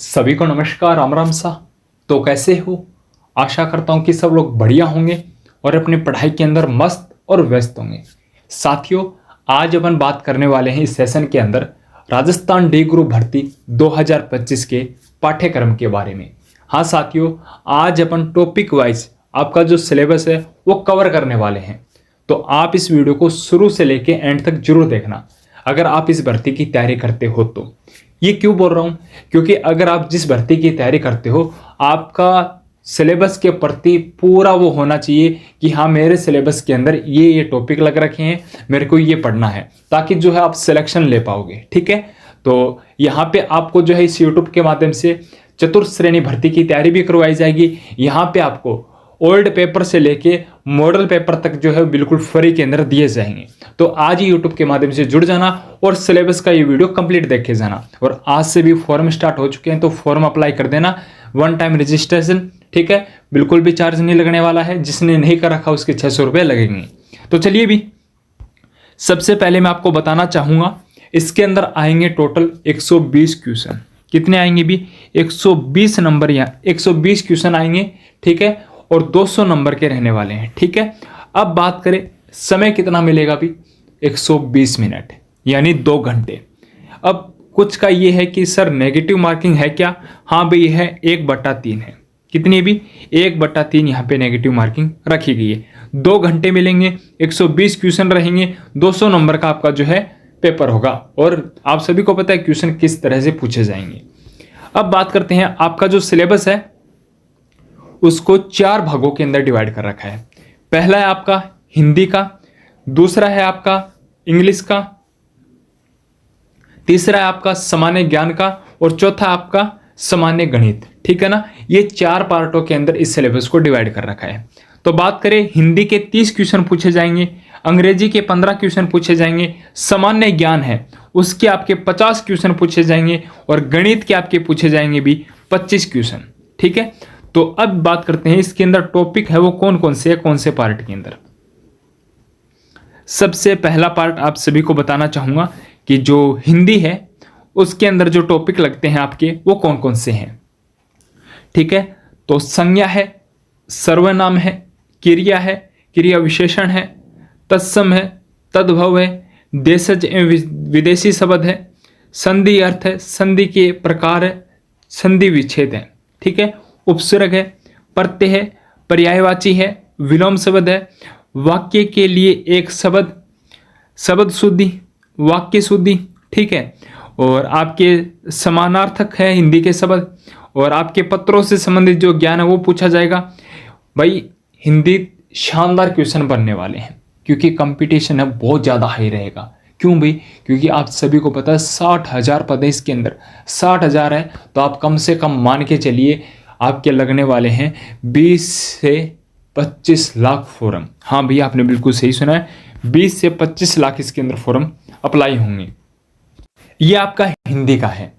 सभी को नमस्कार, राम राम सा। तो कैसे हो? आशा करता हूँ कि सब लोग बढ़िया होंगे और अपनी पढ़ाई के अंदर मस्त और व्यस्त होंगे। साथियों, आज अपन बात करने वाले हैं इस सेशन के अंदर राजस्थान डी ग्रुप भर्ती 2025 के पाठ्यक्रम के बारे में। हाँ साथियों, आज अपन टॉपिक वाइज आपका जो सिलेबस है वो कवर करने वाले हैं, तो आप इस वीडियो को शुरू से लेके एंड तक जरूर देखना अगर आप इस भर्ती की तैयारी करते हो तो। ये क्यों बोल रहा हूँ? क्योंकि अगर आप जिस भर्ती की तैयारी करते हो, आपका सिलेबस के प्रति पूरा वो होना चाहिए कि हाँ, मेरे सिलेबस के अंदर ये टॉपिक लग रखे हैं, मेरे को ये पढ़ना है, ताकि जो है आप सिलेक्शन ले पाओगे। ठीक है, तो यहाँ पे आपको जो है इस यूट्यूब के माध्यम से चतुर्थ श्रेणी भर्ती की तैयारी भी करवाई जाएगी। यहाँ पे आपको ओल्ड पेपर से लेके मॉडल पेपर तक जो है बिल्कुल फ्री के अंदर दिए जाएंगे। तो आज ही यूट्यूब के माध्यम से जुड़ जाना और सिलेबस का ये वीडियो कंप्लीट देख के जाना। और आज से भी फॉर्म स्टार्ट हो चुके हैं, तो फॉर्म अप्लाई कर देना। वन टाइम रजिस्ट्रेशन, ठीक है, बिल्कुल भी चार्ज नहीं लगने वाला है। जिसने नहीं कर रखा उसके 600 रुपये लगेंगे। तो चलिए भी सबसे पहले मैं आपको बताना चाहूँगा, इसके अंदर आएंगे टोटल 120 क्वेश्चन। कितने आएंगे भी? 120 नंबर, यहाँ 120 क्वेश्चन आएंगे। ठीक है, और 200 नंबर के रहने वाले हैं। ठीक है, अब बात करें समय कितना मिलेगा भी? 120 मिनट यानी 2 घंटे। अब कुछ का ये है कि सर नेगेटिव मार्किंग है क्या? हाँ भाई है, 1/3 है। कितनी भी? 1/3 यहाँ पे नेगेटिव मार्किंग रखी गई है। 2 घंटे मिलेंगे, 120 क्वेश्चन रहेंगे, 200 नंबर का आपका जो है पेपर होगा। और आप सभी को पता है क्वेश्चन किस तरह से पूछे जाएंगे। अब बात करते हैं, आपका जो सिलेबस है उसको 4 भागों के अंदर डिवाइड कर रखा है। पहला है आपका हिंदी का, दूसरा है आपका इंग्लिश का, तीसरा है आपका सामान्य ज्ञान का, और चौथा आपका सामान्य गणित। ठीक है ना, ये 4 पार्टों के अंदर इस सिलेबस को डिवाइड कर रखा है। तो बात करें, हिंदी के 30 क्वेश्चन पूछे जाएंगे, अंग्रेजी के 15 क्वेश्चन पूछे जाएंगे, सामान्य ज्ञान है उसके आपके 50 क्वेश्चन पूछे जाएंगे, और गणित के आपके पूछे जाएंगे भी 25 क्वेश्चन। ठीक है, तो अब बात करते हैं इसके अंदर टॉपिक है वो कौन कौन से है, कौन से पार्ट के अंदर। सबसे पहला पार्ट आप सभी को बताना चाहूंगा कि जो हिंदी है उसके अंदर जो टॉपिक लगते हैं आपके वो कौन कौन से हैं। ठीक है, तो संज्ञा है, सर्वनाम है, क्रिया है, क्रिया विशेषण है, तत्सम है, तद्भव है, देशज एवं विदेशी शब्द है, संधि अर्थ है, संधि के प्रकार है, संधि विच्छेद है। ठीक है, उपसर्ग है, प्रत्यय है, पर्यायवाची है, विलोम शब्द है, वाक्य के लिए एक शब्द, शब्द शुद्धि, वाक्य शुद्धि। ठीक है, और आपके समानार्थक है हिंदी के शब्द, और आपके पत्रों से संबंधित जो ज्ञान है वो पूछा जाएगा। भाई हिंदी शानदार क्वेश्चन बनने वाले हैं, क्योंकि कंपटीशन है बहुत ज़्यादा हाई रहेगा। क्यों भाई? क्योंकि आप सभी को पता है 60,000 पद है इसके अंदर। 60,000 है तो आप कम से कम मान के चलिए आपके लगने वाले हैं 20 से 25 लाख फॉर्म। हाँ भैया, आपने बिल्कुल सही सुना है, 20 से 25 लाख इसके अंदर फॉर्म अप्लाई होंगे। ये आपका हिंदी का है।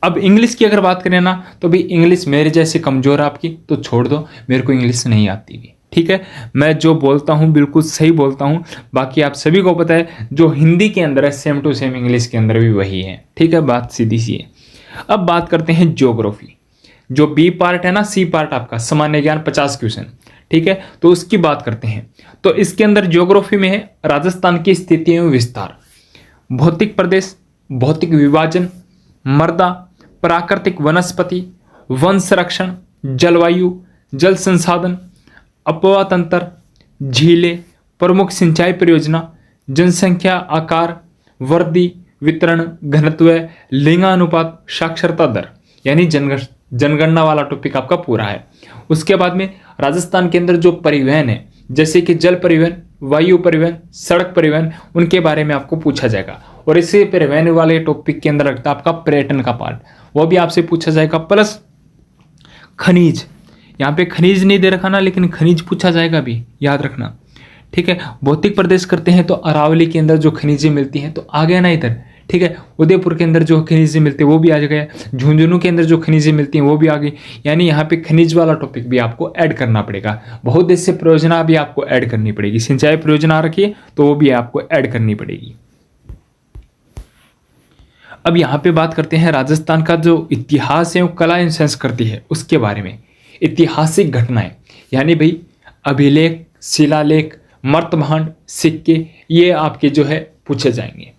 अब इंग्लिश की अगर बात करें ना, तो भाई इंग्लिश मेरे जैसे कमजोर है आपकी, तो छोड़ दो, मेरे को इंग्लिश नहीं आती भी। ठीक है, मैं जो बोलता हूँ बिल्कुल सही बोलता हूँ। बाकी आप सभी को पता है जो हिंदी के अंदर है सेम टू सेम इंग्लिश के अंदर भी वही है। ठीक है, बात सीधी सी है। अब बात करते हैं ज्योग्राफी। जो बी पार्ट है ना, सी पार्ट आपका सामान्य ज्ञान 50 क्वेश्चन। ठीक है, तो उसकी बात करते हैं। तो इसके अंदर ज्योग्राफी में है राजस्थान की स्थिति एवं विस्तार, भौतिक प्रदेश, भौतिक विभाजन, मृदा, प्राकृतिक वनस्पति, वन संरक्षण, जलवायु, जल संसाधन, अपवा तंत्र, झीलें, प्रमुख सिंचाई परियोजना, जनसंख्या आकार, वृद्धि, वितरण, घनत्व, लिंगानुपात, साक्षरता दर, यानी जनगणना वाला टॉपिक आपका पूरा है। उसके बाद में राजस्थान के अंदर जो परिवहन है, जैसे कि जल परिवहन, वायु परिवहन, सड़क परिवहन, उनके बारे में आपको पूछा जाएगा। और इसी परिवहन वाले टॉपिक के अंदर लगता है आपका पर्यटन का पार्ट, वो भी आपसे पूछा जाएगा। प्लस खनिज, यहाँ पे खनिज नहीं दे रखा ना, लेकिन खनिज पूछा जाएगा भी, याद रखना। ठीक है, भौतिक प्रदेश करते हैं तो अरावली के अंदर जो खनिजें मिलती हैं तो आ गया ना इधर। ठीक है, उदयपुर के अंदर जो खनिजें मिलती है वो भी आ गया, झुंझुनू के अंदर जो खनिजें मिलती हैं वो भी आ गई। यानी यहाँ पे खनिज वाला टॉपिक भी आपको ऐड करना पड़ेगा। बहुउद्देश्य परियोजना भी आपको ऐड करनी पड़ेगी, सिंचाई परियोजना रखिए तो वो भी आपको ऐड करनी पड़ेगी। अब यहाँ पे बात करते हैं राजस्थान का जो इतिहास एवं कला एवं संस्कृति है उसके बारे में। ऐतिहासिक घटनाएं यानी भाई अभिलेख, शिलालेख, मर्तभांड, सिक्के, ये आपके जो है पूछे जाएंगे।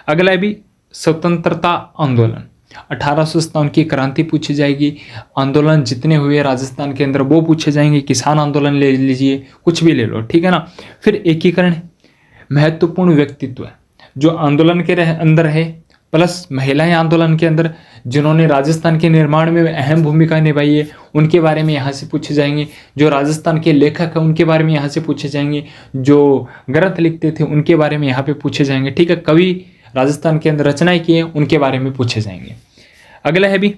अगला है भी स्वतंत्रता आंदोलन, 1857 की क्रांति पूछी जाएगी। आंदोलन जितने हुए राजस्थान के अंदर वो पूछे जाएंगे। किसान आंदोलन ले लीजिए, कुछ भी ले लो, ठीक है ना। फिर एकीकरण, महत्वपूर्ण व्यक्तित्व जो आंदोलन के अंदर है, प्लस महिलाएं आंदोलन के अंदर जिन्होंने राजस्थान के निर्माण में अहम भूमिका निभाई है, उनके बारे में यहाँ से पूछे जाएंगे। जो राजस्थान के लेखक हैं उनके बारे में यहाँ से पूछे जाएंगे। जो ग्रंथ लिखते थे उनके बारे में यहाँ पे पूछे जाएंगे, ठीक है। कवि राजस्थान के अंदर रचनाएं की हैं उनके बारे में पूछे जाएंगे। अगला है भी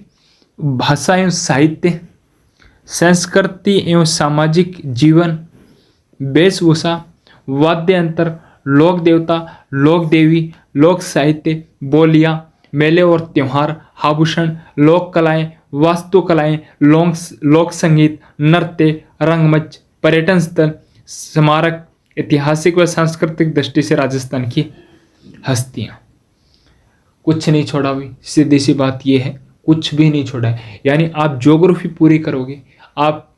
भाषा एवं साहित्य, संस्कृति एवं सामाजिक जीवन, वेशभूषा, वाद्य यंत्र, लोक देवता, लोक देवी, लोक साहित्य, बोलियां, मेले और त्योहार, आभूषण, लोक कलाएं, वास्तुकलाएं, लोक संगीत, नृत्य, रंगमंच, पर्यटन स्थल, स्मारक, ऐतिहासिक व सांस्कृतिक दृष्टि से राजस्थान की हस्तियां। कुछ नहीं छोड़ा हुई, सीधी सी बात यह है, कुछ भी नहीं छोड़ा है। यानी आप ज्योग्राफी पूरी करोगे, आप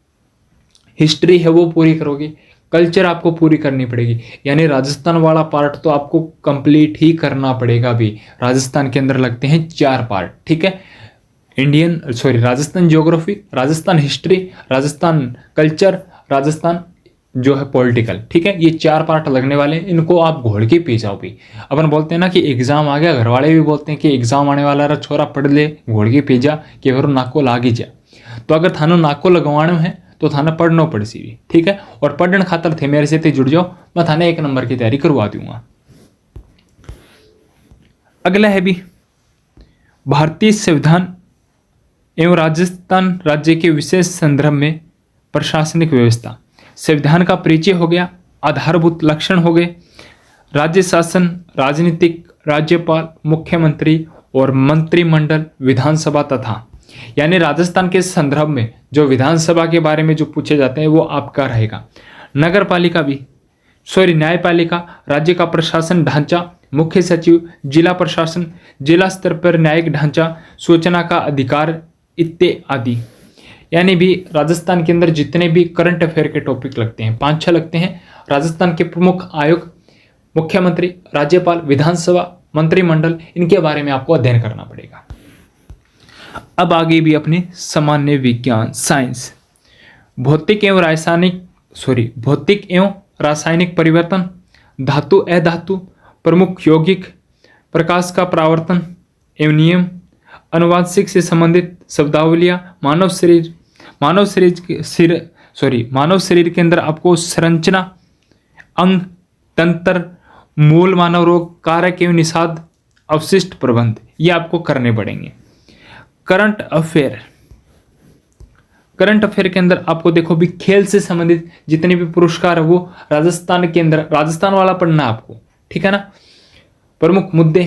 हिस्ट्री है वो पूरी करोगे, कल्चर आपको पूरी करनी पड़ेगी। यानी राजस्थान वाला पार्ट तो आपको कंप्लीट ही करना पड़ेगा भी। राजस्थान के अंदर लगते हैं 4 पार्ट, ठीक है। Rajasthan geography, Rajasthan history, Rajasthan culture, Rajasthan जो है पॉलिटिकल, ठीक है। ये 4 पार्ट लगने वाले हैं, इनको आप घोल के पी जाओ भी। अपन बोलते हैं ना कि एग्जाम आ गया, घर वाले भी बोलते हैं कि एग्जाम आने वाला रहा, छोरा पढ़ ले, घोल के पी जा कि फिर नाको लाग ही जा। तो अगर थानो नाको लगवाना है तो थाना पढ़ना पड़ सी भी, ठीक है। और पढ़ने खातर थे मेरे से जुड़ जाओ, मैं थाने 1 नंबर की तैयारी करवा दूंगा। अगला है भी भारतीय संविधान एवं राजस्थान राज्य के विशेष संदर्भ में प्रशासनिक व्यवस्था। संविधान का परिचय हो गया, आधारभूत लक्षण हो गए, राज्य शासन, राजनीतिक, राज्यपाल, मुख्यमंत्री और मंत्रिमंडल, विधानसभा तथा। यानी राजस्थान के संदर्भ में जो विधानसभा के बारे में जो पूछे जाते हैं वो आपका रहेगा। नगर पालिका भी, न्यायपालिका, राज्य का प्रशासन ढांचा, मुख्य सचिव, जिला प्रशासन, जिला स्तर पर न्यायिक ढांचा, सूचना का अधिकार इत्यादि। यानी भी राजस्थान के अंदर जितने भी करंट अफेयर के टॉपिक लगते हैं, 5-6 लगते हैं। राजस्थान के प्रमुख आयोग, मुख्यमंत्री, राज्यपाल, विधानसभा, मंत्रिमंडल, इनके बारे में आपको अध्ययन करना पड़ेगा। अब आगे भी अपने सामान्य विज्ञान, साइंस, भौतिक एवं रासायनिक परिवर्तन, धातु अधातु, प्रमुख यौगिक, प्रकाश का परावर्तन एवं नियम, अनुवांशिक से संबंधित शब्दावलियां, मानव शरीर के अंदर आपको संरचना, अंग, तंत्र, मूल मानव रोग, कारक एवं निषाद, अवशिष्ट प्रबंध, ये आपको करने पड़ेंगे। करंट अफेयर के अंदर आपको देखो भी खेल से संबंधित जितने भी पुरस्कार है वो राजस्थान के अंदर, राजस्थान वाला पढ़ना आपको, ठीक है ना। प्रमुख मुद्दे,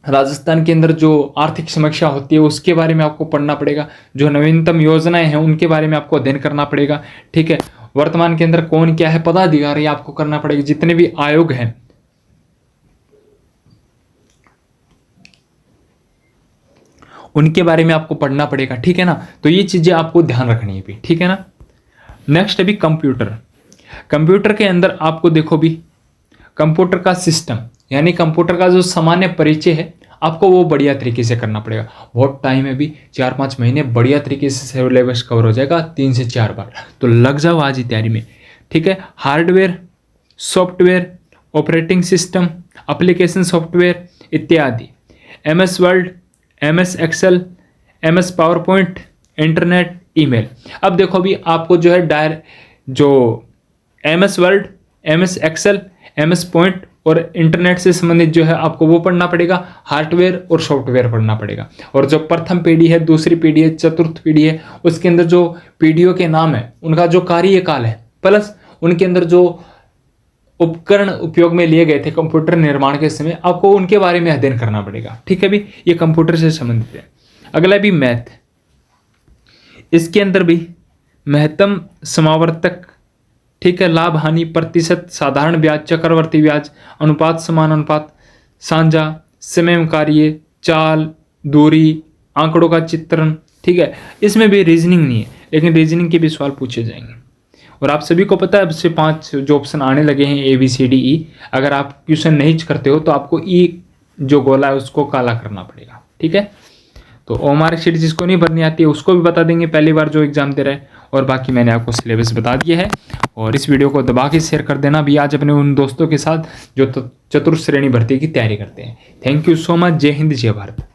राजस्थान के अंदर जो आर्थिक समस्या होती है उसके बारे में आपको पढ़ना पड़ेगा। जो नवीनतम योजनाएं हैं उनके बारे में आपको अध्ययन करना पड़ेगा, ठीक है। वर्तमान के अंदर कौन क्या है पदाधिकारी आपको करना पड़ेगा। जितने भी आयोग हैं उनके बारे में आपको पढ़ना पड़ेगा, ठीक है ना। तो ये चीजें आपको ध्यान रखनी है भी, ठीक है ना। नेक्स्ट है भी कंप्यूटर के अंदर आपको देखो भी कंप्यूटर का सिस्टम, यानी कंप्यूटर का जो सामान्य परिचय है आपको वो बढ़िया तरीके से करना पड़ेगा। बहुत टाइम है भी, 4-5 महीने बढ़िया तरीके से सिलेबस कवर हो जाएगा 3 से 4 बार। तो लग जाओ आज ही तैयारी में, ठीक है। Hardware, software, operating system, application software इत्यादि, MS word, MS excel, MS power point, internet, email. अब देखो भी आपको जो है जो MS word, MS excel, MS point और इंटरनेट से संबंधित जो है आपको वो पढ़ना पड़ेगा। हार्डवेयर और सॉफ्टवेयर पढ़ना पड़ेगा। और जो प्रथम पीढ़ी है, दूसरी पीढ़ी है, चतुर्थ पीढ़ी है, उसके अंदर जो पीढ़ियों के नाम है उनका जो कार्यकाल है, प्लस उनके अंदर जो उपकरण उपयोग में लिए गए थे कंप्यूटर निर्माण के समय, आपको उनके बारे में अध्ययन करना पड़ेगा, ठीक है भी। ये कंप्यूटर से संबंधित है। अगला भी मैथ, इसके अंदर भी महत्तम समावर्तक, ठीक है, लाभ हानि प्रतिशत, साधारण ब्याज, चक्रवर्ती ब्याज, अनुपात, समान अनुपात, साझा, समय कार्य, चाल, दूरी, आंकड़ों का चित्रण, ठीक है। इसमें भी रीजनिंग नहीं है, लेकिन रीजनिंग के भी सवाल पूछे जाएंगे। और आप सभी को पता है अब से 5 जो ऑप्शन आने लगे हैं ABCDE, अगर आप क्वेश्चन नहीं करते हो तो आपको ई जो गोला है उसको काला करना पड़ेगा, ठीक है। तो OMR शीट जिसको नहीं भरनी आती है उसको भी बता देंगे पहली बार जो एग्जाम दे रहा है, और बाकी मैंने आपको सिलेबस बता दिया है। और इस वीडियो को दबा के शेयर कर देना भी आज अपने उन दोस्तों के साथ जो चतुर्थ श्रेणी भर्ती की तैयारी करते हैं। Thank you so much. जय हिंद, जय भारत।